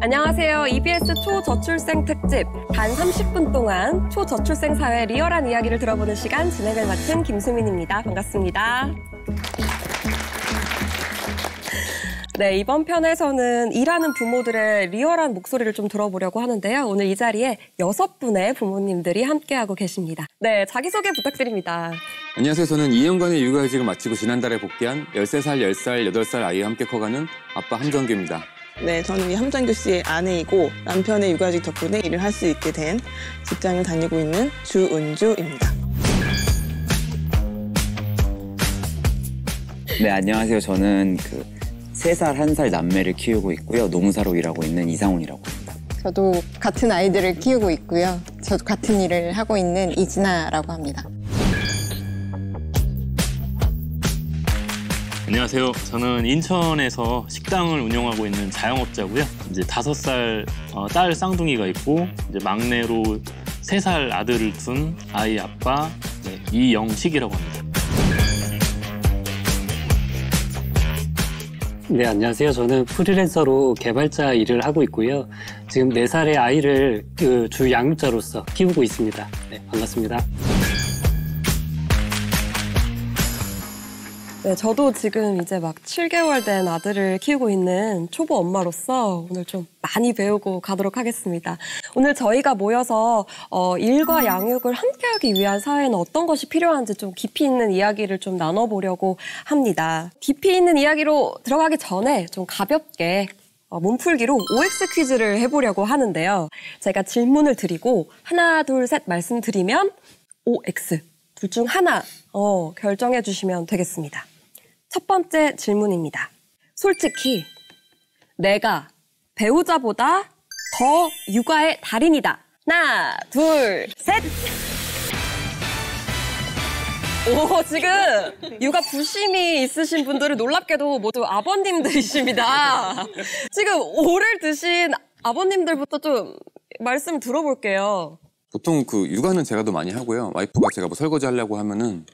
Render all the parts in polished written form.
안녕하세요. EBS 초저출생 특집. 단 30분 동안 초저출생 사회의 리얼한 이야기를 들어보는 시간 진행을 맡은 김수민입니다. 반갑습니다. 네, 이번 편에서는 일하는 부모들의 리얼한 목소리를 좀 들어보려고 하는데요. 오늘 이 자리에 6분의 부모님들이 함께하고 계십니다. 네, 자기소개 부탁드립니다. 안녕하세요. 저는 2년간의 육아휴직을 마치고 지난달에 복귀한 13살, 10살, 8살 아이와 함께 커가는 아빠 함정규입니다. 네, 저는 이 함정규 씨의 아내이고 남편의 육아휴직 덕분에 일을 할 수 있게 된 직장을 다니고 있는 주은주입니다. 네, 안녕하세요. 저는 3살, 1살 남매를 키우고 있고요. 노무사로 일하고 있는 이상훈이라고 합니다. 저도 같은 아이들을 키우고 있고요. 저도 같은 일을 하고 있는 이진아라고 합니다. 안녕하세요. 저는 인천에서 식당을 운영하고 있는 자영업자고요. 이제 5살 딸 쌍둥이가 있고 이제 막내로 3살 아들을 둔 아이 아빠 이영식이라고 합니다. 네, 안녕하세요. 저는 프리랜서로 개발자 일을 하고 있고요. 지금 4살의 아이를 주 양육자로서 키우고 있습니다. 네, 반갑습니다. 네, 저도 지금 이제 막 7개월 된 아들을 키우고 있는 초보 엄마로서 오늘 좀 많이 배우고 가도록 하겠습니다. 오늘 저희가 모여서 일과 양육을 함께하기 위한 사회는 어떤 것이 필요한지 좀 깊이 있는 이야기를 좀 나눠보려고 합니다. 깊이 있는 이야기로 들어가기 전에 좀 가볍게 몸풀기로 OX 퀴즈를 해보려고 하는데요. 제가 질문을 드리고 하나, 둘, 셋 말씀드리면 OX, 둘 중 하나 결정해 주시면 되겠습니다. 첫 번째 질문입니다. 솔직히 내가 배우자보다 더 육아의 달인이다. 하나, 둘, 셋! 오, 지금 육아 부심이 있으신 분들은 놀랍게도 모두 아버님들이십니다. 지금 오를 드신 아버님들부터 좀 말씀 들어볼게요. 보통 육아는 제가 더 많이 하고요. 와이프가 제가 뭐 설거지 하려고 하면은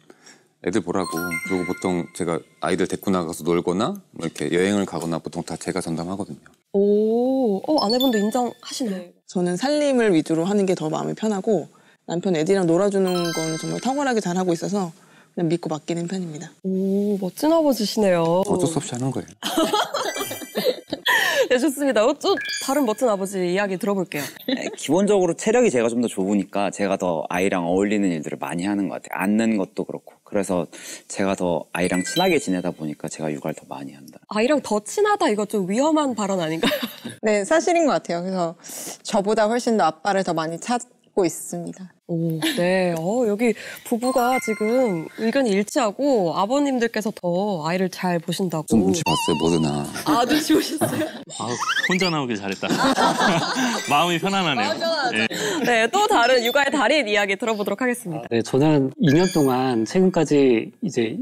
애들 보라고. 그리고 보통 제가 아이들 데리고 나가서 놀거나 뭐 이렇게 여행을 가거나 보통 다 제가 전담하거든요. 오, 아내분도 인정하시나요? 저는 살림을 위주로 하는 게 더 마음이 편하고 남편 애들이랑 놀아주는 건 정말 탁월하게 잘하고 있어서 그냥 믿고 맡기는 편입니다. 오, 멋진 아버지시네요. 어쩔 수 없이 하는 거예요. 네, 좋습니다. 좀 다른 멋진 아버지 이야기 들어볼게요. 기본적으로 체력이 제가 좀 더 좋으니까 제가 더 아이랑 어울리는 일들을 많이 하는 것 같아요. 앉는 것도 그렇고. 그래서 제가 더 아이랑 친하게 지내다 보니까 제가 육아를 더 많이 한다. 아이랑 더 친하다 이거 좀 위험한 발언 아닌가요? 네, 사실인 것 같아요. 그래서 저보다 훨씬 더 아빠를 더 많이 찾고 있습니다. 오, 네. 여기 부부가 지금 의견이 일치하고 아버님들께서 더 아이를 잘 보신다고. 좀 눈치 봤어요, 뭐드나. 아, 눈치 보셨어요? 혼자 나오길 잘했다. 마음이 편안하네요. 네, 또 다른 육아의 달인 이야기 들어보도록 하겠습니다. 네, 저는 2년 동안 최근까지 이제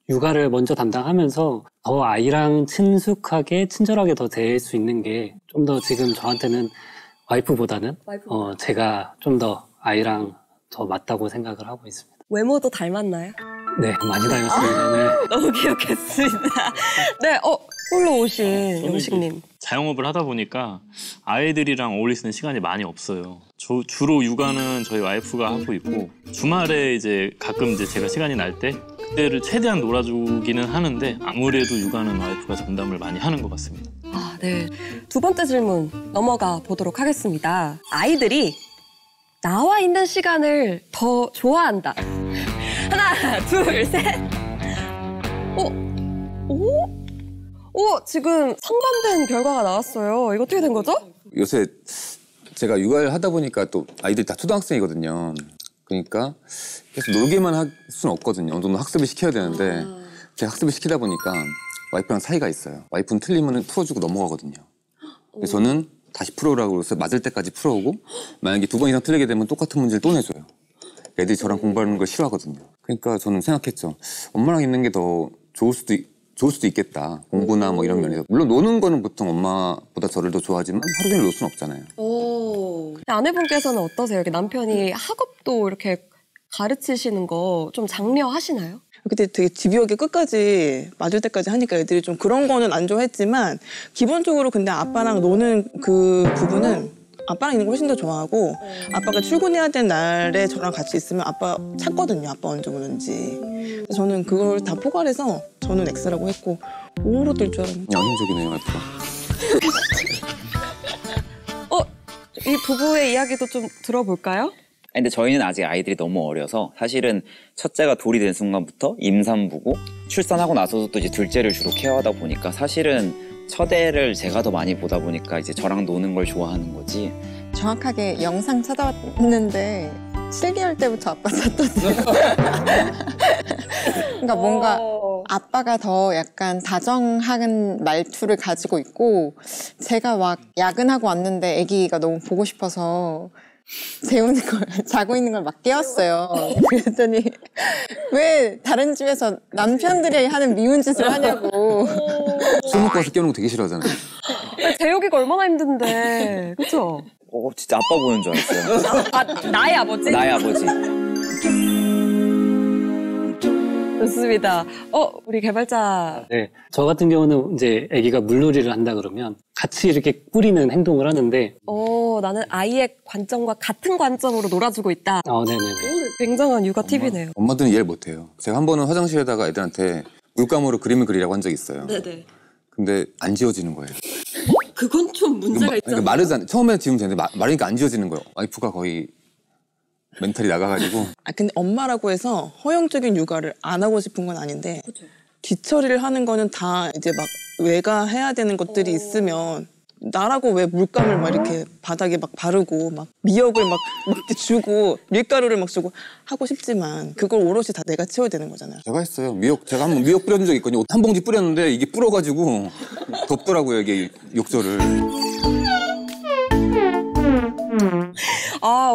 육아를 먼저 담당하면서 더 아이랑 친숙하게, 친절하게 더 대할 수 있는 게 좀 더 지금 저한테는 와이프보다는 제가 좀 더 아이랑 더 맞다고 생각을 하고 있습니다. 외모도 닮았나요? 네, 많이 닮았습니다. 네. 너무 기억했습니다. 네, 홀로 오신 영식님. 자영업을 하다 보니까 아이들이랑 어울릴 수 있는 시간이 많이 없어요. 주로 육아는 저희 와이프가 하고 있고 주말에 이제 가끔 이제 제가 시간이 날 때 그때를 최대한 놀아주기는 하는데 아무래도 육아는 와이프가 전담을 많이 하는 것 같습니다. 아, 네. 두 번째 질문 넘어가 보도록 하겠습니다. 아이들이 나와 있는 시간을 더 좋아한다. 하나, 둘, 셋. 지금 상반된 결과가 나왔어요. 이거 어떻게 된 거죠? 요새 제가 육아를 하다 보니까 또 아이들이 다 초등학생이거든요. 그러니까 계속 놀게만 할 수는 없거든요. 어느 정도 학습을 시켜야 되는데 제가 학습을 시키다 보니까 와이프랑 사이가 있어요. 와이프는 틀리면 풀어주고 넘어가거든요. 그래서 저는 다시 풀어오라고 해서 맞을 때까지 풀어오고 만약에 2번 이상 틀리게 되면 똑같은 문제를 또 내줘요. 애들이 저랑 공부하는 걸 싫어하거든요. 그러니까 저는 생각했죠. 엄마랑 있는 게 더 좋을 수도 있겠다. 공부나 뭐 이런 면에서. 물론 노는 거는 보통 엄마보다 저를 더 좋아하지만 하루 종일 놀 수는 없잖아요. 아내분께서는 어떠세요? 이렇게 남편이 학업도 이렇게 가르치시는 거 좀 장려하시나요? 그때 되게 집요하게 끝까지 맞을 때까지 하니까 애들이 좀 그런 거는 안 좋아했지만 기본적으로 근데 아빠랑 노는 그 부분은 아빠랑 있는 걸 훨씬 더 좋아하고 아빠가 출근해야 되는 날에 저랑 같이 있으면 아빠 찾거든요. 아빠 언제 오는지. 그래서 저는 그걸 다 포괄해서 저는 X라고 했고 O로 뜰 줄 알았는데. 양심적이네요, 와이프가. 이 부부의 이야기도 좀 들어볼까요? 근데 저희는 아직 아이들이 너무 어려서 사실은 첫째가 돌이 된 순간부터 임산부고 출산하고 나서도 또 이제 둘째를 주로 케어하다 보니까 사실은 첫애를 제가 더 많이 보다 보니까 이제 저랑 노는 걸 좋아하는 거지. 정확하게 영상 찾아봤는데 7개월 때부터 아빠 찾던데요. 그러니까 뭔가 아빠가 더 약간 다정한 말투를 가지고 있고 제가 막 야근하고 왔는데 아기가 너무 보고 싶어서 재우는 걸, 자고 있는 걸 막 깨웠어요. 그랬더니 왜 다른 집에서 남편들이 하는 미운 짓을 하냐고. 술 먹고 와서 깨우는 거 되게 싫어하잖아요. 재우기가 얼마나 힘든데, 그쵸? 진짜 아빠 보는 줄 알았어요. 나의 아버지? 나의 아버지. 좋습니다. 우리 개발자. 네, 저 같은 경우는 이제 아기가 물놀이를 한다 그러면 같이 이렇게 꾸리는 행동을 하는데 나는 아이의 관점과 같은 관점으로 놀아주고 있다. 네네네. 굉장한 육아 팁이네요. 엄마들은 이해를 못해요. 제가 한 번은 화장실에다가 애들한테 물감으로 그림을 그리라고 한 적이 있어요. 네네. 근데 안 지워지는 거예요. 그건 좀 문제가 있잖아요. 그러니까 마르잖아요. 처음에는 지우면 되는데 마르니까 안 지워지는 거예요. 와이프가 거의 멘탈이 나가가지고. 근데 엄마라고 해서 허용적인 육아를 안 하고 싶은 건 아닌데 뒤처리를 하는 거는 다 이제 막 외가 해야 되는 것들이 있으면 나라고 왜 물감을 막 이렇게 바닥에 막 바르고 막 미역을 막 주고 밀가루를 막 주고 하고 싶지만 그걸 오롯이 다 내가 채워야 되는 거잖아요. 제가 했어요. 제가 한번 미역 뿌려준 적이 있거든요. 한 봉지 뿌렸는데 이게 불어가지고 덥더라고요, 이게 욕조를.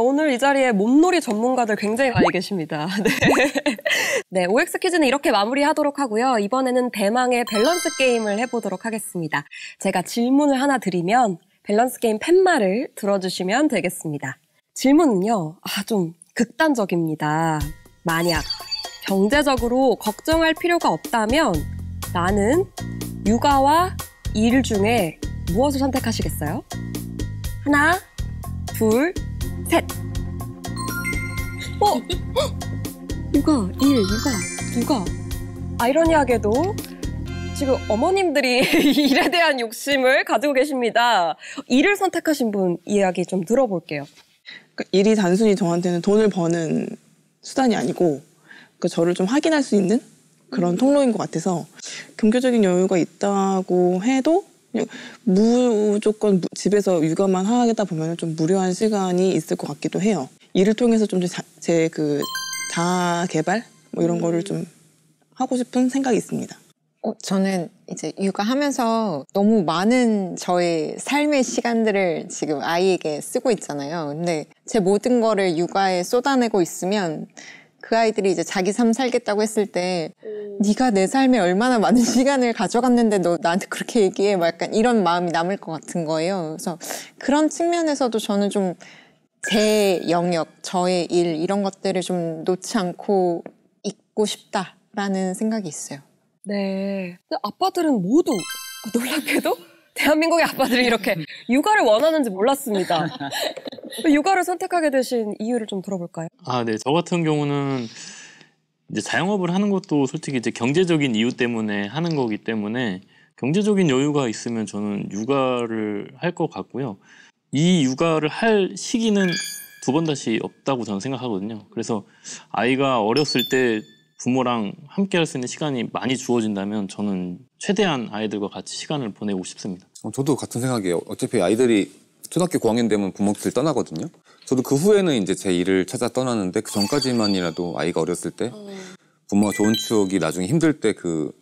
오늘 이 자리에 몸놀이 전문가들 굉장히 많이 계십니다. 네, OX 퀴즈는 이렇게 마무리하도록 하고요. 이번에는 대망의 밸런스 게임을 해보도록 하겠습니다. 제가 질문을 하나 드리면 밸런스 게임 팻말을 들어주시면 되겠습니다. 질문은요, 좀 극단적입니다. 만약 경제적으로 걱정할 필요가 없다면 나는 육아와 일 중에 무엇을 선택하시겠어요? 하나, 둘, 셋. 육아. 아이러니하게도 지금 어머님들이 일에 대한 욕심을 가지고 계십니다. 일을 선택하신 분 이야기 좀 들어볼게요. 그러니까 일이 단순히 저한테는 돈을 버는 수단이 아니고 저를 좀 확인할 수 있는 그런 통로인 것 같아서 경제적인 여유가 있다고 해도 그냥 무조건 집에서 육아만 하겠다 보면 좀 무료한 시간이 있을 것 같기도 해요. 일을 통해서 좀 제 그 자아 개발 뭐 이런 거를 좀 하고 싶은 생각이 있습니다. 저는 이제 육아하면서 너무 많은 저의 삶의 시간들을 지금 아이에게 쓰고 있잖아요. 근데 제 모든 거를 육아에 쏟아내고 있으면 그 아이들이 이제 자기 삶 살겠다고 했을 때 네가 내 삶에 얼마나 많은 시간을 가져갔는데 너 나한테 그렇게 얘기해? 막 약간 이런 마음이 남을 것 같은 거예요. 그래서 그런 측면에서도 저는 좀 제 영역, 저의 일 이런 것들을 좀 놓지 않고 있고 싶다라는 생각이 있어요. 네. 근데 아빠들은 모두 놀랍게도 대한민국의 아빠들이 이렇게 육아를 원하는지 몰랐습니다. 육아를 선택하게 되신 이유를 좀 들어볼까요? 네. 저 같은 경우는 이제 자영업을 하는 것도 솔직히 이제 경제적인 이유 때문에 하는 거기 때문에 경제적인 여유가 있으면 저는 육아를 할 것 같고요. 이 육아를 할 시기는 두 번 다시 없다고 저는 생각하거든요. 그래서 아이가 어렸을 때 부모랑 함께 할 수 있는 시간이 많이 주어진다면 저는 최대한 아이들과 같이 시간을 보내고 싶습니다. 저도 같은 생각이에요. 어차피 아이들이 초등학교 고학년 되면 부모들 떠나거든요. 저도 그 후에는 이제 제 일을 찾아 떠나는데 그 전까지만이라도 아이가 어렸을 때 부모가 좋은 추억이 나중에 힘들 때 그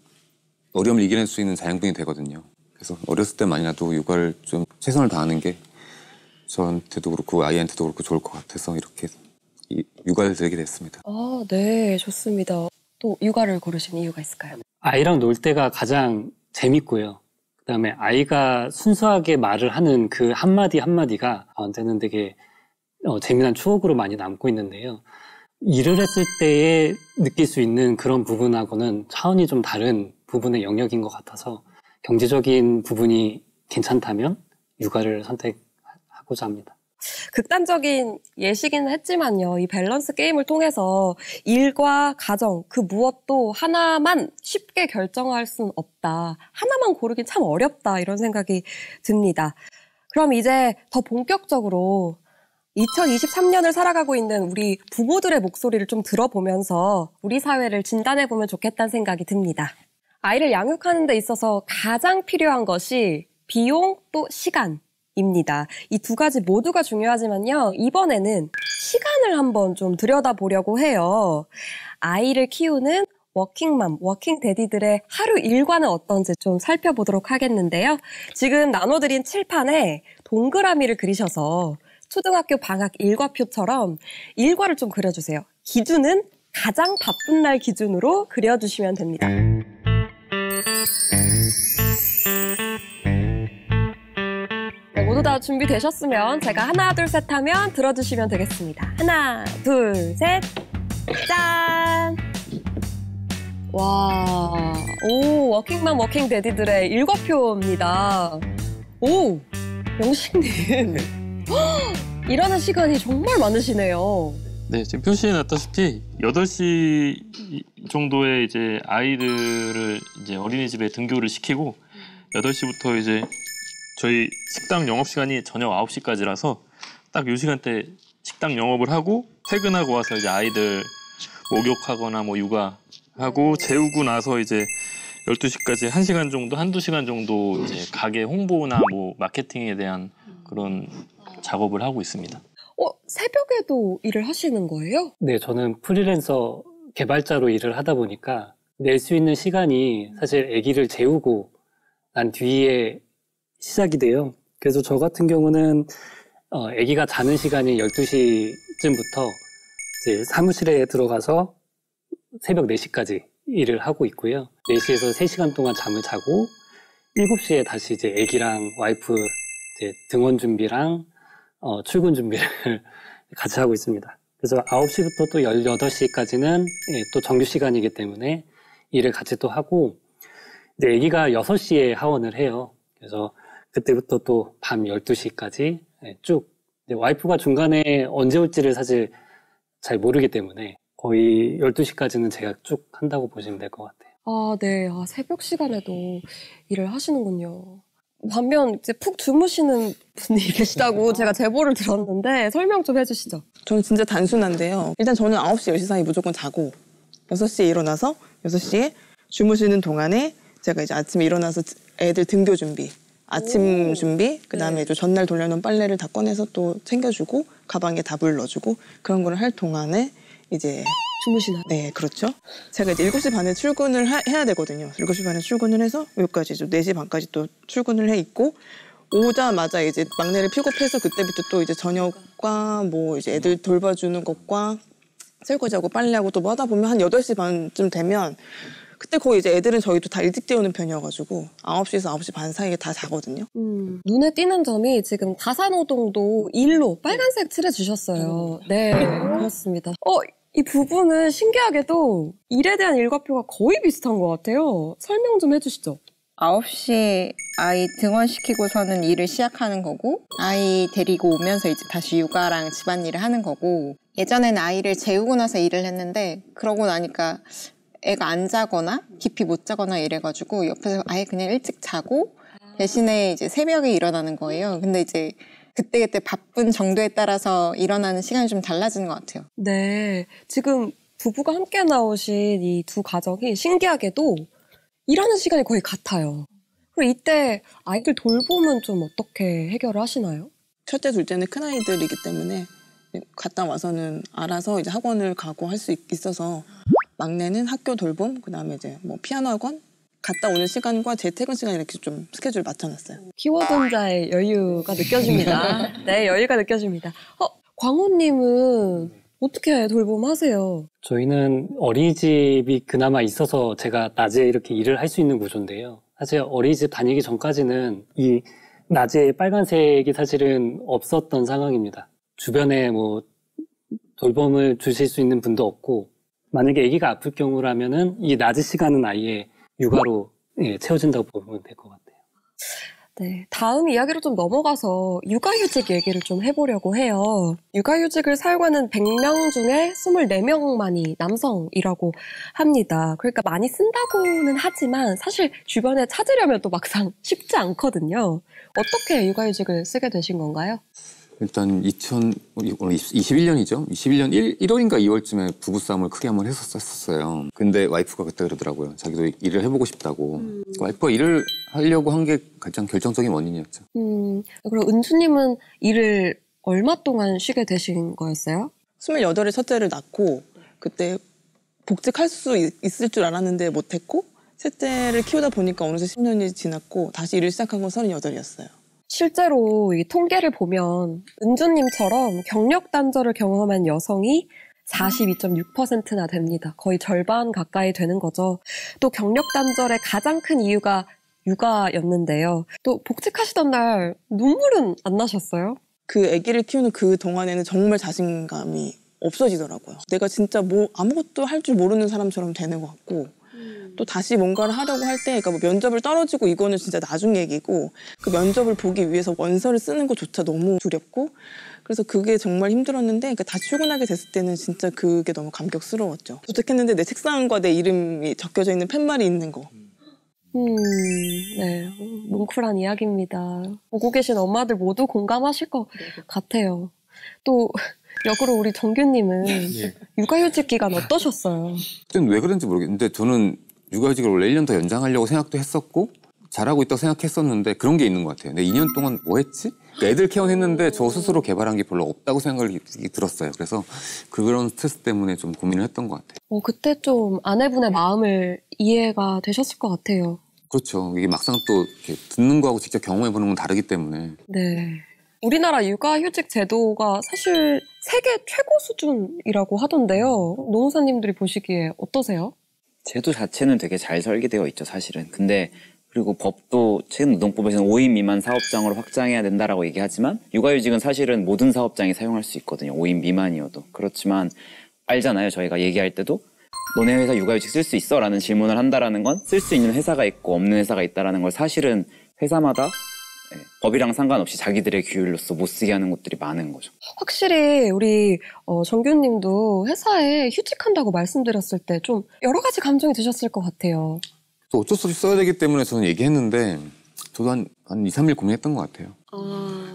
어려움을 이겨낼 수 있는 자양분이 되거든요. 그래서 어렸을 때만이라도 육아를 좀 최선을 다하는 게 저한테도 그렇고 아이한테도 그렇고 좋을 것 같아서 이렇게 육아를 들게 됐습니다. 네, 좋습니다. 또 육아를 고르신 이유가 있을까요? 아이랑 놀 때가 가장 재밌고요. 그다음에 아이가 순수하게 말을 하는 그 한마디 한마디가 저한테는 되게 재미난 추억으로 많이 남고 있는데요. 일을 했을 때에 느낄 수 있는 그런 부분하고는 차원이 좀 다른 부분의 영역인 것 같아서 경제적인 부분이 괜찮다면 육아를 선택하고자 합니다. 극단적인 예시기는 했지만요. 이 밸런스 게임을 통해서 일과 가정 그 무엇도 하나만 쉽게 결정할 수는 없다. 하나만 고르긴 참 어렵다. 이런 생각이 듭니다. 그럼 이제 더 본격적으로 2023년을 살아가고 있는 우리 부모들의 목소리를 좀 들어보면서 우리 사회를 진단해보면 좋겠다는 생각이 듭니다. 아이를 양육하는 데 있어서 가장 필요한 것이 비용 또 시간입니다. 이 두 가지 모두가 중요하지만요. 이번에는 시간을 한번 좀 들여다보려고 해요. 아이를 키우는 워킹맘, 워킹데디들의 하루 일과는 어떤지 좀 살펴보도록 하겠는데요. 지금 나눠드린 칠판에 동그라미를 그리셔서 초등학교 방학 일과표처럼 일과를 좀 그려주세요. 기준은 가장 바쁜 날 기준으로 그려주시면 됩니다. 네, 모두 다 준비되셨으면 제가 하나, 둘, 셋 하면 들어주시면 되겠습니다. 하나, 둘, 셋, 짠! 와, 오, 워킹맘, 워킹데디들의 일과표입니다. 오, 영식님. 일하는 시간이 정말 많으시네요. 네, 지금 표시에 놨다시피 8시 정도에 이제 아이들을 이제 어린이집에 등교를 시키고 8시부터 이제 저희 식당 영업시간이 저녁 9시까지라서 딱 이 시간대 식당 영업을 하고 퇴근하고 와서 이제 아이들 목욕하거나 뭐 육아하고 재우고 나서 이제 12시까지 1시간 정도, 한두 시간 정도 이제 가게 홍보나 뭐 마케팅에 대한 그런 작업을 하고 있습니다. 새벽에도 일을 하시는 거예요? 네, 저는 프리랜서 개발자로 일을 하다 보니까 낼 수 있는 시간이 사실 아기를 재우고 난 뒤에 시작이 돼요. 그래서 저 같은 경우는 아기가 자는 시간이 12시쯤부터 이제 사무실에 들어가서 새벽 4시까지 일을 하고 있고요. 4시에서 3시간 동안 잠을 자고 7시에 다시 이제 아기랑 와이프 이제 등원 준비랑 출근 준비를 같이 하고 있습니다. 그래서 9시부터 또 18시까지는 또 정규 시간이기 때문에 일을 같이 또 하고 이제 아기가 6시에 하원을 해요. 그래서 그때부터 또 밤 12시까지 쭉 와이프가 중간에 언제 올지를 사실 잘 모르기 때문에 거의 12시까지는 제가 쭉 한다고 보시면 될 것 같아요. 아, 네. 새벽 시간에도 일을 하시는군요. 반면 이제 푹 주무시는 분이 계시다고 제가 제보를 들었는데 설명 좀 해주시죠. 저는 진짜 단순한데요. 일단 저는 9시, 10시 사이 무조건 자고 6시에 일어나서 6시에 주무시는 동안에 제가 이제 아침에 일어나서 애들 등교 준비, 아침 준비, 그다음에 또 전날 돌려놓은 빨래를 다 꺼내서 또 챙겨주고 가방에 다 물 넣어주고 그런 거를 할 동안에 이제 주무시나요? 네, 그렇죠. 제가 이제 7시 반에 출근을 해야 되거든요. 7시 반에 출근을 해서 여기까지 4시 반까지 또 출근을 해 있고 오자마자 이제 막내를 픽업해서 그때부터 또 이제 저녁과 뭐 이제 애들 돌봐주는 것과 설거지하고 빨래하고 또 뭐 하다 보면 한 8시 반쯤 되면 그때 거의 이제 애들은 저희도 다 일찍 깨우는 편이어가지고 9시에서 9시 반 사이에 다 자거든요. 눈에 띄는 점이 지금 가사노동도 일로 빨간색 칠해주셨어요. 네, 그렇습니다. 이 부분은 신기하게도 일에 대한 일과표가 거의 비슷한 것 같아요. 설명 좀 해주시죠. 9시에 아이 등원시키고서는 일을 시작하는 거고 아이 데리고 오면서 이제 다시 육아랑 집안일을 하는 거고 예전에는 아이를 재우고 나서 일을 했는데 그러고 나니까 애가 안 자거나 깊이 못 자거나 이래가지고 옆에서 아예 그냥 일찍 자고 대신에 이제 새벽에 일어나는 거예요. 근데 이제 그때그때 바쁜 정도에 따라서 일어나는 시간이 좀 달라지는 것 같아요. 네, 지금 부부가 함께 나오신 이 두 가정이 신기하게도 일하는 시간이 거의 같아요. 그리고 이때 아이들 돌봄은 좀 어떻게 해결을 하시나요? 첫째, 둘째는 큰아이들이기 때문에 갔다 와서는 알아서 이제 학원을 가고 할 수 있어서 막내는 학교 돌봄, 그다음에 이제 뭐 피아노 학원 갔다 오는 시간과 제 퇴근 시간 이렇게 좀 스케줄 맞춰놨어요. 키워드자의 여유가 느껴집니다. 네, 여유가 느껴집니다. 광호님은 어떻게 돌봄하세요? 저희는 어린이집이 그나마 있어서 제가 낮에 이렇게 일을 할 수 있는 구조인데요. 사실 어린이집 다니기 전까지는 이 낮에 빨간색이 사실은 없었던 상황입니다. 주변에 뭐 돌봄을 주실 수 있는 분도 없고 만약에 아기가 아플 경우라면은 이 낮은 시간은 아예 육아로 채워진다고 보면 될 것 같아요. 네, 다음 이야기로 좀 넘어가서 육아휴직 얘기를 좀 해보려고 해요. 육아휴직을 사용하는 100명 중에 24명만이 남성이라고 합니다. 그러니까 많이 쓴다고는 하지만 사실 주변에 찾으려면 또 막상 쉽지 않거든요. 어떻게 육아휴직을 쓰게 되신 건가요? 일단 2021년이죠. 21년 1월인가 2월쯤에 부부싸움을 크게 한번 했었어요. 근데 와이프가 그때 그러더라고요. 자기도 일을 해보고 싶다고. 와이프가 일을 하려고 한 게 가장 결정적인 원인이었죠. 그럼 은주님은 일을 얼마 동안 쉬게 되신 거였어요? 28에 첫째를 낳고 그때 복직할 수 있을 줄 알았는데 못했고 셋째를 키우다 보니까 어느새 10년이 지났고 다시 일을 시작한 건 38이었어요. 실제로 이 통계를 보면 은주님처럼 경력 단절을 경험한 여성이 42.6%나 됩니다. 거의 절반 가까이 되는 거죠. 또 경력 단절의 가장 큰 이유가 육아였는데요. 또 복직하시던 날 눈물은 안 나셨어요? 그 아기를 키우는 그 동안에는 정말 자신감이 없어지더라고요. 내가 진짜 아무것도 할 줄 모르는 사람처럼 되는 것 같고 또 다시 뭔가를 하려고 할 때 그러니까 뭐 면접을 떨어지고 이거는 진짜 나중 얘기고 그 면접을 보기 위해서 원서를 쓰는 것조차 너무 두렵고 그래서 그게 정말 힘들었는데 그러니까 다시 출근하게 됐을 때는 진짜 그게 너무 감격스러웠죠. 도착했는데 내 책상과 내 이름이 적혀져 있는 팻말이 있는 거. 네. 뭉클한 이야기입니다. 보고 계신 엄마들 모두 공감하실 것 같아요. 또 역으로 우리 정규님은 육아휴직 기간 어떠셨어요? 그때는 왜 그런지 모르겠는데 저는 육아휴직을 원래 1년 더 연장하려고 생각도 했었고 잘하고 있다고 생각했었는데 그런 게 있는 것 같아요. 내가 2년 동안 뭐 했지? 애들 케어는 했는데 저 스스로 개발한 게 별로 없다고 생각이 들었어요. 그래서 그런 스트레스 때문에 좀 고민을 했던 것 같아요. 그때 좀 아내분의 마음을 이해가 되셨을 것 같아요. 그렇죠. 이게 막상 또 이렇게 듣는 거하고 직접 경험해보는 건 다르기 때문에. 네. 우리나라 육아휴직 제도가 사실 세계 최고 수준이라고 하던데요. 노무사님들이 보시기에 어떠세요? 제도 자체는 되게 잘 설계되어 있죠, 사실은. 근데 그리고 법도 최근 노동법에서는 5인 미만 사업장으로 확장해야 된다라고 얘기하지만 육아휴직은 사실은 모든 사업장이 사용할 수 있거든요. 5인 미만이어도. 그렇지만 알잖아요. 저희가 얘기할 때도 너네 회사 육아휴직 쓸 수 있어? 라는 질문을 한다라는 건 쓸 수 있는 회사가 있고 없는 회사가 있다라는 걸 사실은 회사마다 법이랑 상관없이 자기들의 규율로서 못 쓰게 하는 것들이 많은 거죠. 확실히 우리 정규님도 회사에 휴직한다고 말씀드렸을 때 좀 여러 가지 감정이 드셨을 것 같아요. 또 어쩔 수 없이 써야 되기 때문에 저는 얘기했는데 저도 한 2, 3일 고민했던 것 같아요.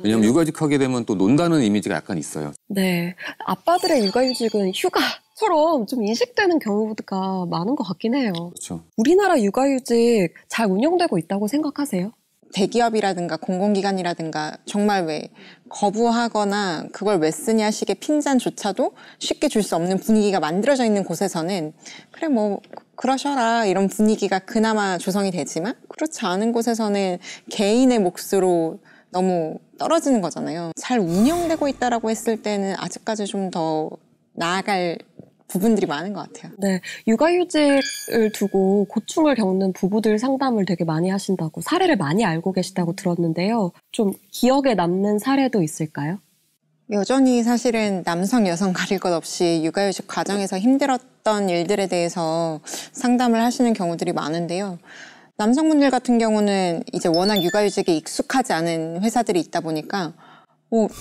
왜냐하면 육아휴직하게 되면 또 논다는 이미지가 약간 있어요. 네. 아빠들의 육아휴직은 휴가처럼 좀 인식되는 경우가 많은 것 같긴 해요. 그렇죠. 우리나라 육아휴직 잘 운영되고 있다고 생각하세요? 대기업이라든가 공공기관이라든가 정말 왜 거부하거나 그걸 왜 쓰냐 식의 핀잔조차도 쉽게 줄 수 없는 분위기가 만들어져 있는 곳에서는 그래 뭐 그러셔라 이런 분위기가 그나마 조성이 되지만 그렇지 않은 곳에서는 개인의 몫으로 너무 떨어지는 거잖아요. 잘 운영되고 있다라고 했을 때는 아직까지 좀 더 나아갈 부분들이 많은 것 같아요. 네, 육아휴직을 두고 고충을 겪는 부부들 상담을 되게 많이 하신다고 사례를 많이 알고 계시다고 들었는데요. 좀 기억에 남는 사례도 있을까요? 여전히 사실은 남성, 여성 가릴 것 없이 육아휴직 과정에서 힘들었던 일들에 대해서 상담을 하시는 경우들이 많은데요. 남성분들 같은 경우는 이제 워낙 육아휴직에 익숙하지 않은 회사들이 있다 보니까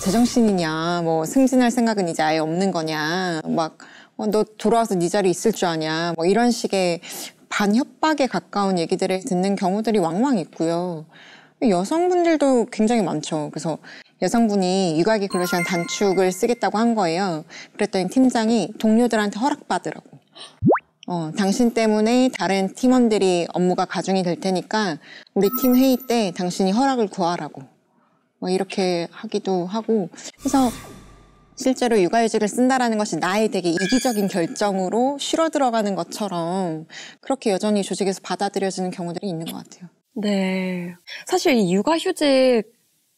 제정신이냐, 뭐 승진할 생각은 이제 아예 없는 거냐, 막 너 돌아와서 네 자리 있을 줄 아냐, 뭐 이런 식의 반협박에 가까운 얘기들을 듣는 경우들이 왕왕 있고요. 여성분들도 굉장히 많죠. 그래서 여성분이 육아기 근로시간 단축을 쓰겠다고 한 거예요. 그랬더니 팀장이 동료들한테 허락받으라고. 당신 때문에 다른 팀원들이 업무가 가중이 될 테니까 우리 팀 회의 때 당신이 허락을 구하라고. 뭐 이렇게 하기도 하고. 그래서 실제로 육아휴직을 쓴다라는 것이 나의 되게 이기적인 결정으로 쉬러 들어가는 것처럼 그렇게 여전히 조직에서 받아들여지는 경우들이 있는 것 같아요. 네. 사실 이 육아휴직의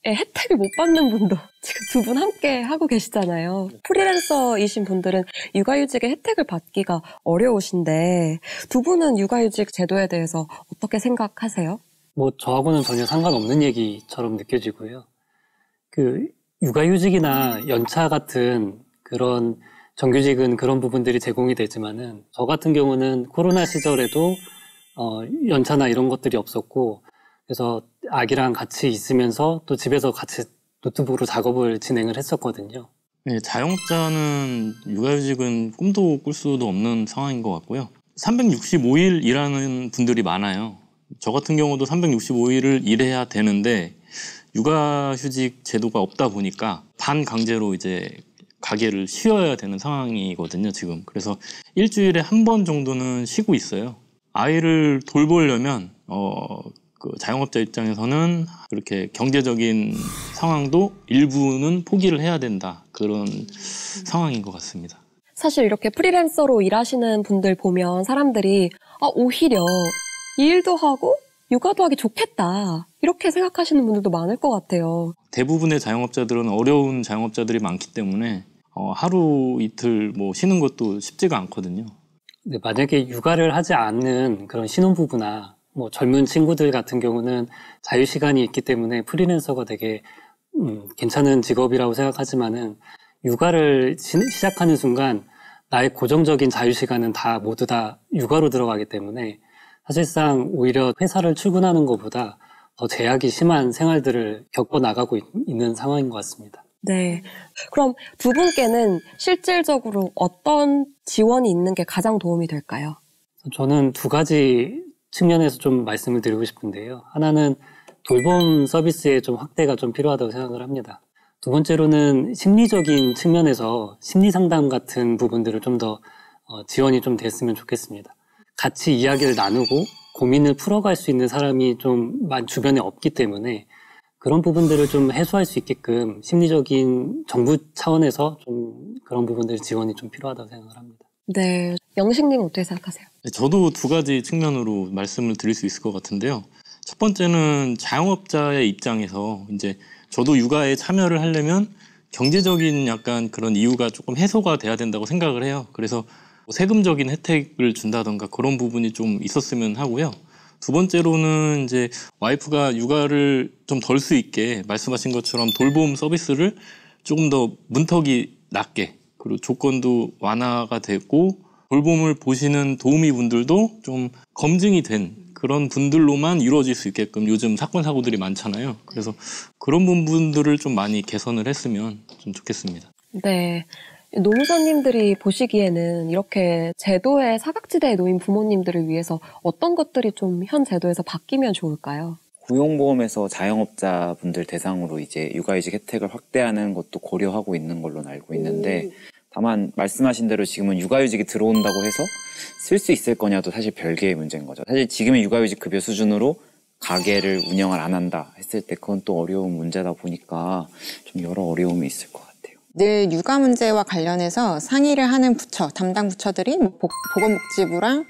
혜택을 못 받는 분도 지금 두 분 함께 하고 계시잖아요. 프리랜서이신 분들은 육아휴직의 혜택을 받기가 어려우신데 두 분은 육아휴직 제도에 대해서 어떻게 생각하세요? 뭐 저하고는 전혀 상관없는 얘기처럼 느껴지고요. 그 육아휴직이나 연차 같은 그런 정규직은 그런 부분들이 제공이 되지만은 저 같은 경우는 코로나 시절에도 연차나 이런 것들이 없었고 그래서 아기랑 같이 있으면서 또 집에서 같이 노트북으로 작업을 진행을 했었거든요. 네, 자영업자는 육아휴직은 꿈도 꿀 수도 없는 상황인 것 같고요. 365일 일하는 분들이 많아요. 저 같은 경우도 365일을 일해야 되는데 육아휴직 제도가 없다 보니까 반강제로 이제 가게를 쉬어야 되는 상황이거든요, 지금. 그래서 일주일에 한 번 정도는 쉬고 있어요. 아이를 돌보려면 그 자영업자 입장에서는 그렇게 경제적인 상황도 일부는 포기를 해야 된다. 그런 상황인 것 같습니다. 사실 이렇게 프리랜서로 일하시는 분들 보면 사람들이 오히려 일도 하고 육아도 하기 좋겠다. 이렇게 생각하시는 분들도 많을 것 같아요. 대부분의 자영업자들은 어려운 자영업자들이 많기 때문에 하루 이틀 뭐 쉬는 것도 쉽지가 않거든요. 네, 만약에 육아를 하지 않는 그런 신혼부부나 뭐 젊은 친구들 같은 경우는 자유시간이 있기 때문에 프리랜서가 되게 괜찮은 직업이라고 생각하지만은 육아를 시작하는 순간 나의 고정적인 자유시간은 다 모두 다 육아로 들어가기 때문에 사실상 오히려 회사를 출근하는 것보다 더 제약이 심한 생활들을 겪어나가고 있는 상황인 것 같습니다. 네. 그럼 두 분께는 실질적으로 어떤 지원이 있는 게 가장 도움이 될까요? 저는 두 가지 측면에서 좀 말씀을 드리고 싶은데요. 하나는 돌봄 서비스의 좀 확대가 좀 필요하다고 생각을 합니다. 두 번째로는 심리적인 측면에서 심리상담 같은 부분들을 좀 더 지원이 좀 됐으면 좋겠습니다. 같이 이야기를 나누고 고민을 풀어갈 수 있는 사람이 좀 주변에 없기 때문에 그런 부분들을 좀 해소할 수 있게끔 심리적인 정부 차원에서 좀 그런 부분들 지원이 좀 필요하다고 생각을 합니다. 네. 영식님 어떻게 생각하세요? 저도 두 가지 측면으로 말씀을 드릴 수 있을 것 같은데요. 첫 번째는 자영업자의 입장에서 이제 저도 육아에 참여를 하려면 경제적인 약간 그런 이유가 조금 해소가 돼야 된다고 생각을 해요. 그래서 세금적인 혜택을 준다던가 그런 부분이 좀 있었으면 하고요. 두 번째로는 이제 와이프가 육아를 좀 덜 수 있게 말씀하신 것처럼 돌봄 서비스를 조금 더 문턱이 낮게 그리고 조건도 완화가 되고 돌봄을 보시는 도우미 분들도 좀 검증이 된 그런 분들로만 이루어질 수 있게끔 요즘 사건 사고들이 많잖아요. 그래서 그런 부분들을 좀 많이 개선을 했으면 좀 좋겠습니다. 네. 노무사님들이 보시기에는 이렇게 제도의 사각지대에 놓인 부모님들을 위해서 어떤 것들이 좀 현 제도에서 바뀌면 좋을까요? 고용보험에서 자영업자분들 대상으로 이제 육아휴직 혜택을 확대하는 것도 고려하고 있는 걸로 알고 있는데 다만 말씀하신 대로 지금은 육아휴직이 들어온다고 해서 쓸 수 있을 거냐도 사실 별개의 문제인 거죠. 사실 지금의 육아휴직 급여 수준으로 가게를 운영을 안 한다 했을 때 그건 또 어려운 문제다 보니까 좀 여러 어려움이 있을 것 같아요. 늘 육아 문제와 관련해서 상의를 하는 부처, 담당 부처들이 보건복지부랑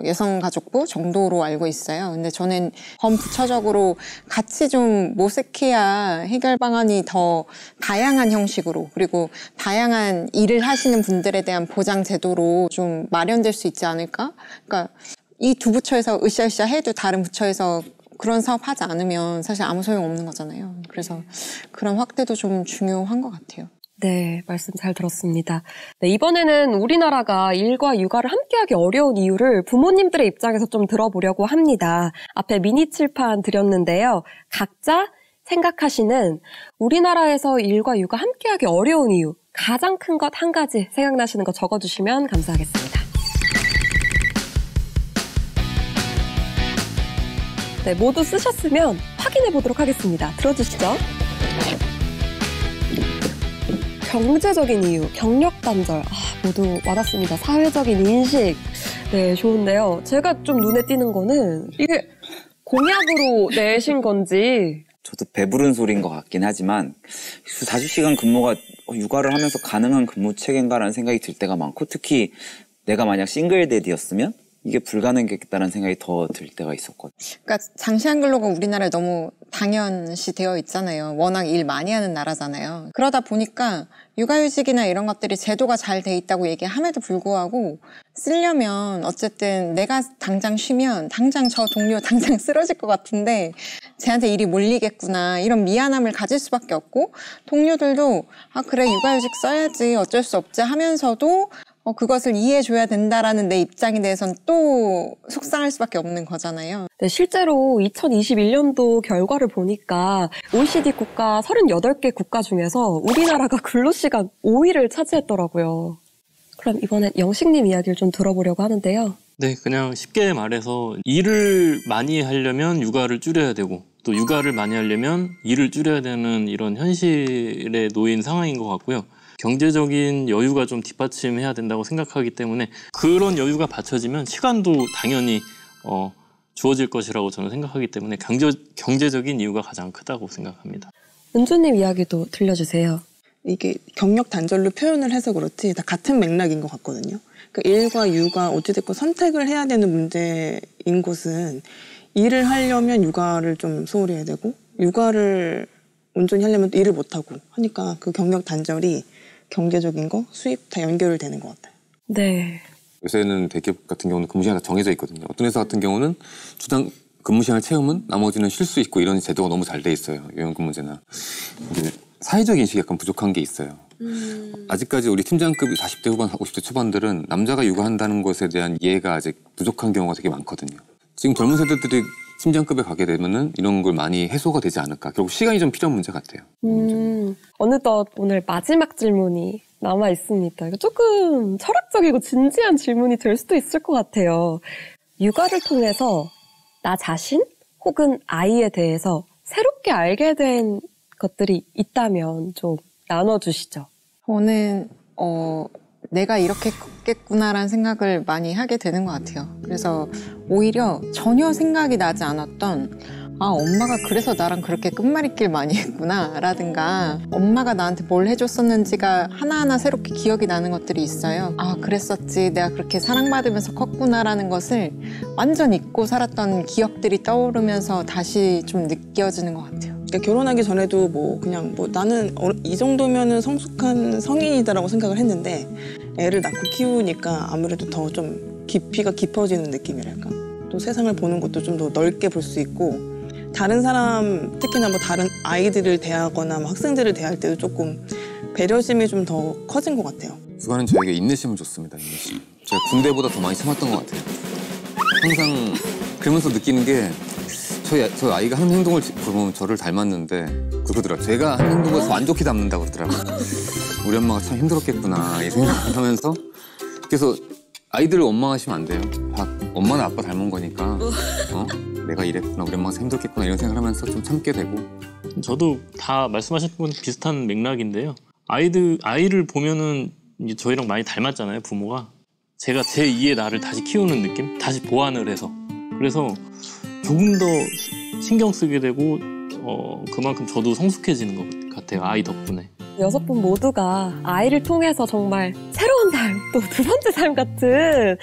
여성가족부 정도로 알고 있어요. 근데 저는 범부처적으로 같이 좀 모색해야 해결 방안이 더 다양한 형식으로 그리고 다양한 일을 하시는 분들에 대한 보장 제도로 좀 마련될 수 있지 않을까? 그러니까 이 두 부처에서 으쌰으쌰 해도 다른 부처에서 그런 사업 하지 않으면 사실 아무 소용 없는 거잖아요. 그래서 그런 확대도 좀 중요한 것 같아요. 네, 말씀 잘 들었습니다. 네, 이번에는 우리나라가 일과 육아를 함께하기 어려운 이유를 부모님들의 입장에서 좀 들어보려고 합니다. 앞에 미니 칠판 드렸는데요. 각자 생각하시는 우리나라에서 일과 육아 함께하기 어려운 이유, 가장 큰 것 한 가지 생각나시는 거 적어주시면 감사하겠습니다. 네, 모두 쓰셨으면 확인해 보도록 하겠습니다. 들어주시죠. 경제적인 이유, 경력 단절, 모두 와닿습니다. 사회적인 인식, 네, 좋은데요. 제가 좀 눈에 띄는 거는 이게 공약으로 내신 건지. 저도 배부른 소리인 것 같긴 하지만 40시간 근무가 육아를 하면서 가능한 근무 체계인가라는 생각이 들 때가 많고 특히 내가 만약 싱글데디였으면 이게 불가능하겠다는 생각이 더 들 때가 있었거든요. 그러니까 장시간 근로가 우리나라에 너무 당연시 되어 있잖아요. 워낙 일 많이 하는 나라잖아요. 그러다 보니까 육아휴직이나 이런 것들이 제도가 잘 돼 있다고 얘기함에도 불구하고 쓰려면 어쨌든 내가 당장 쉬면 당장 저 동료 당장 쓰러질 것 같은데 쟤한테 일이 몰리겠구나 이런 미안함을 가질 수밖에 없고 동료들도 아 그래 육아휴직 써야지 어쩔 수 없지 하면서도 그것을 이해해줘야 된다라는 내 입장에 대해서는 또 속상할 수밖에 없는 거잖아요. 네, 실제로 2021년도 결과를 보니까 OECD 국가 38개 국가 중에서 우리나라가 근로시간 5위를 차지했더라고요. 그럼 이번엔 영식님 이야기를 좀 들어보려고 하는데요. 네, 그냥 쉽게 말해서 일을 많이 하려면 육아를 줄여야 되고 또 육아를 많이 하려면 일을 줄여야 되는 이런 현실에 놓인 상황인 것 같고요. 경제적인 여유가 좀 뒷받침해야 된다고 생각하기 때문에 그런 여유가 받쳐지면 시간도 당연히 주어질 것이라고 저는 생각하기 때문에 경제적인 이유가 가장 크다고 생각합니다. 은주님 이야기도 들려주세요. 이게 경력 단절로 표현을 해서 그렇지 다 같은 맥락인 것 같거든요. 그러니까 일과 육아 어찌됐건 선택을 해야 되는 문제인 곳은 일을 하려면 육아를 좀 소홀히 해야 되고 육아를 온전히 하려면 일을 못하고 하니까 그 경력 단절이 경제적인 거, 수입 다 연결이 되는 것 같아요. 네. 요새는 대기업 같은 경우는 근무 시간이 다 정해져 있거든요. 어떤 회사 같은 경우는 주당 근무 시간을 채우면 나머지는 쉴 수 있고 이런 제도가 너무 잘 돼 있어요. 요양근무제나. 사회적 인식이 약간 부족한 게 있어요. 아직까지 우리 팀장급이 40대 후반, 50대 초반들은 남자가 육아한다는 것에 대한 이해가 아직 부족한 경우가 되게 많거든요. 지금 젊은 세대들이 팀장급에 가게 되면은 이런 걸 많이 해소가 되지 않을까. 결국 시간이 좀 필요한 문제 같아요. 어느덧 오늘 마지막 질문이 남아 있습니다. 조금 철학적이고 진지한 질문이 될 수도 있을 것 같아요. 육아를 통해서 나 자신 혹은 아이에 대해서 새롭게 알게 된 것들이 있다면 좀 나눠주시죠. 저는 내가 이렇게 컸겠구나라는 생각을 많이 하게 되는 것 같아요. 그래서 오히려 전혀 생각이 나지 않았던 엄마가 그래서 나랑 그렇게 끝말잇기를 많이 했구나 라든가 엄마가 나한테 뭘 해줬었는지가 하나하나 새롭게 기억이 나는 것들이 있어요. 그랬었지 내가 그렇게 사랑받으면서 컸구나라는 것을 완전 잊고 살았던 기억들이 떠오르면서 다시 좀 느껴지는 것 같아요. 그러니까 결혼하기 전에도 나는 이 정도면은 성숙한 성인이다라고 생각을 했는데 애를 낳고 키우니까 아무래도 더 좀 깊이가 깊어지는 느낌이랄까. 또 세상을 보는 것도 좀 더 넓게 볼 수 있고 다른 사람 특히나 다른 아이들을 대하거나 학생들을 대할 때도 조금 배려심이 좀 더 커진 것 같아요. 육아는 저에게 인내심을 줬습니다. 인내심. 제가 군대보다 더 많이 참았던 것 같아요. 항상 그러면서 느끼는 게 저 아이가 하는 행동을 보면 저를 닮았는데 그러더라고요. 제가 하는 행동을 더 안 좋게 닮는다고 그러더라고요. 우리 엄마가 참 힘들었겠구나 이 생각을 하면서 그래서 아이들을 원망하시면 안 돼요. 엄마는 아빠 닮은 거니까 내가 이랬구나 우리 엄마가 힘들었겠구나 이런 생각을 하면서 좀 참게 되고. 저도 다 말씀하셨던 건 비슷한 맥락인데요. 아이를 보면은 이제 저희랑 많이 닮았잖아요, 부모가. 제가 제 2의 나를 다시 키우는 느낌? 다시 보완을 해서. 그래서 조금 더 신경 쓰게 되고 그만큼 저도 성숙해지는 것 같아요, 아이 덕분에. 6분 모두가 아이를 통해서 정말 새로운 삶, 또 두 번째 삶 같은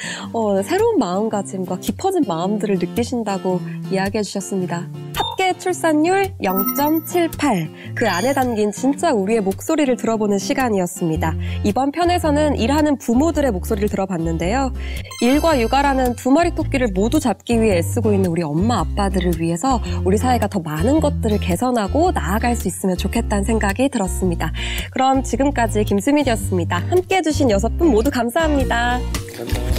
새로운 마음가짐과 깊어진 마음들을 느끼신다고 이야기해 주셨습니다. 합계 출산율 0.78. 그 안에 담긴 진짜 우리의 목소리를 들어보는 시간이었습니다. 이번 편에서는 일하는 부모들의 목소리를 들어봤는데요. 일과 육아라는 두 마리 토끼를 모두 잡기 위해 애쓰고 있는 우리 엄마 아빠들을 위해서 우리 사회가 더 많은 것들을 개선하고 나아갈 수 있으면 좋겠다는 생각이 들었습니다. 그럼 지금까지 김수민이었습니다. 함께해 주신 6분 모두 감사합니다. 감사합니다.